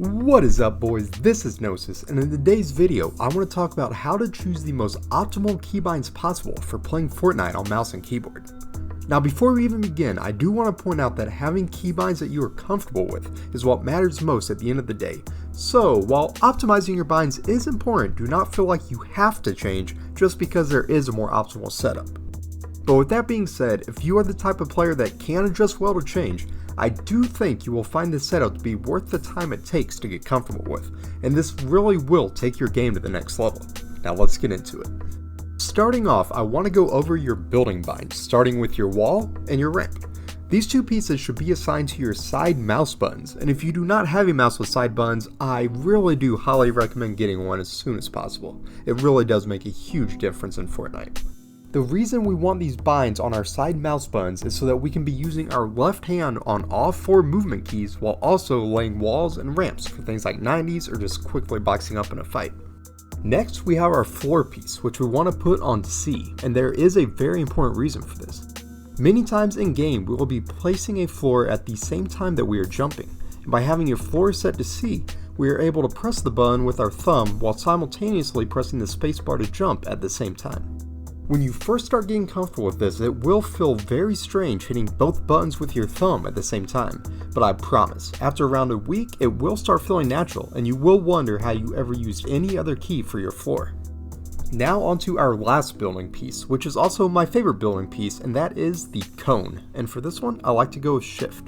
What is up, boys? This is Gnosis, and in today's video I want to talk about how to choose the most optimal keybinds possible for playing Fortnite on mouse and keyboard. Now before we even begin, I do want to point out that having keybinds that you are comfortable with is what matters most at the end of the day. So while optimizing your binds is important, do not feel like you have to change just because there is a more optimal setup. But with that being said, if you are the type of player that can adjust well to change, I do think you will find this setup to be worth the time it takes to get comfortable with, and this really will take your game to the next level. Now let's get into it. Starting off, I want to go over your building binds, starting with your wall and your ramp. These two pieces should be assigned to your side mouse buttons, and if you do not have a mouse with side buttons, I really do highly recommend getting one as soon as possible. It really does make a huge difference in Fortnite. The reason we want these binds on our side mouse buttons is so that we can be using our left hand on all four movement keys while also laying walls and ramps for things like 90s or just quickly boxing up in a fight. Next, we have our floor piece, which we want to put on C, and there is a very important reason for this. Many times in game, we will be placing a floor at the same time that we are jumping, and by having your floor set to C, we are able to press the button with our thumb while simultaneously pressing the spacebar to jump at the same time. When you first start getting comfortable with this, it will feel very strange hitting both buttons with your thumb at the same time, but I promise, after around a week, it will start feeling natural and you will wonder how you ever used any other key for your floor. Now onto our last building piece, which is also my favorite building piece, and that is the cone, and for this one, I like to go with shift.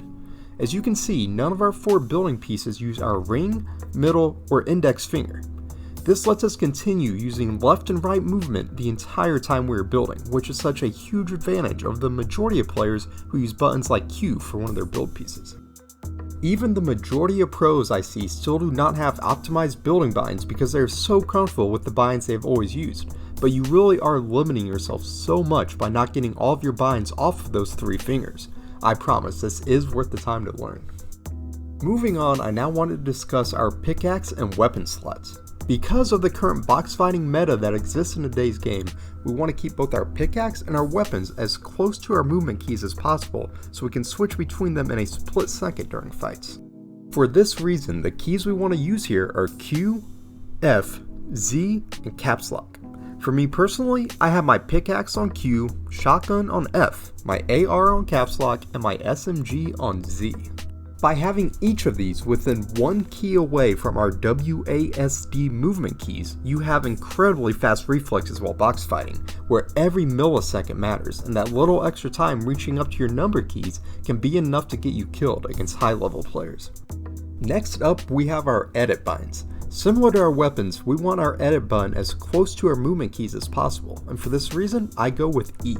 As you can see, none of our four building pieces use our ring, middle, or index finger. This lets us continue using left and right movement the entire time we are building, which is such a huge advantage over the majority of players who use buttons like Q for one of their build pieces. Even the majority of pros I see still do not have optimized building binds because they are so comfortable with the binds they have always used, but you really are limiting yourself so much by not getting all of your binds off of those three fingers. I promise this is worth the time to learn. Moving on, I now want to discuss our pickaxe and weapon slots. Because of the current box fighting meta that exists in today's game, we want to keep both our pickaxe and our weapons as close to our movement keys as possible so we can switch between them in a split second during fights. For this reason, the keys we want to use here are Q, F, Z, and caps lock. For me personally, I have my pickaxe on Q, shotgun on F, my AR on caps lock, and my SMG on Z. By having each of these within one key away from our WASD movement keys, you have incredibly fast reflexes while box fighting, where every millisecond matters, and that little extra time reaching up to your number keys can be enough to get you killed against high level players. Next up, we have our edit binds. Similar to our weapons, we want our edit button as close to our movement keys as possible, and for this reason, I go with E.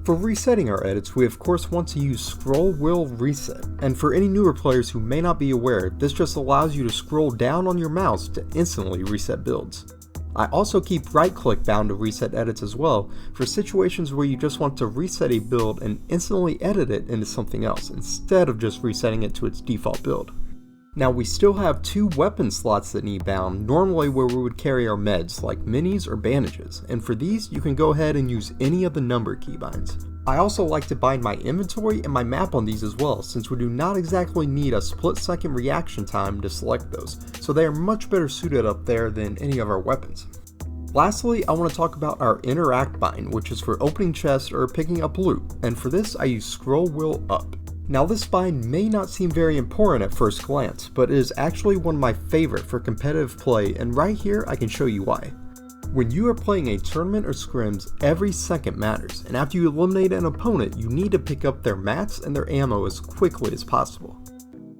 For resetting our edits, we of course want to use scroll wheel reset, and for any newer players who may not be aware, this just allows you to scroll down on your mouse to instantly reset builds. I also keep right click bound to reset edits as well, for situations where you just want to reset a build and instantly edit it into something else, instead of just resetting it to its default build. Now we still have two weapon slots that need bound, normally where we would carry our meds like minis or bandages, and for these you can go ahead and use any of the number keybinds. I also like to bind my inventory and my map on these as well, since we do not exactly need a split second reaction time to select those, so they are much better suited up there than any of our weapons. Lastly, I want to talk about our interact bind, which is for opening chests or picking up loot, and for this I use scroll wheel up. Now this bind may not seem very important at first glance, but it is actually one of my favorite for competitive play, and right here I can show you why. When you are playing a tournament or scrims, every second matters, and after you eliminate an opponent, you need to pick up their mats and their ammo as quickly as possible.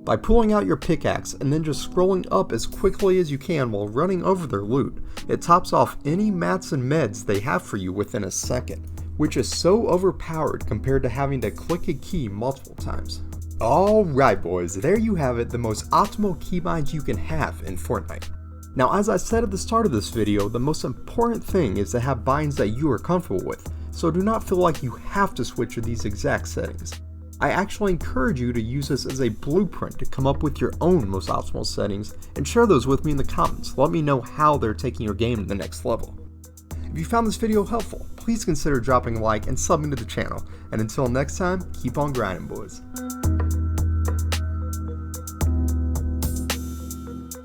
By pulling out your pickaxe and then just scrolling up as quickly as you can while running over their loot, it tops off any mats and meds they have for you within a second, which is so overpowered compared to having to click a key multiple times. Alright boys, there you have it, the most optimal keybinds you can have in Fortnite. Now as I said at the start of this video, the most important thing is to have binds that you are comfortable with, so do not feel like you have to switch to these exact settings. I actually encourage you to use this as a blueprint to come up with your own most optimal settings and share those with me in the comments. Let me know how they're taking your game to the next level. If you found this video helpful, please consider dropping a like and subbing to the channel, and until next time, keep on grinding boys.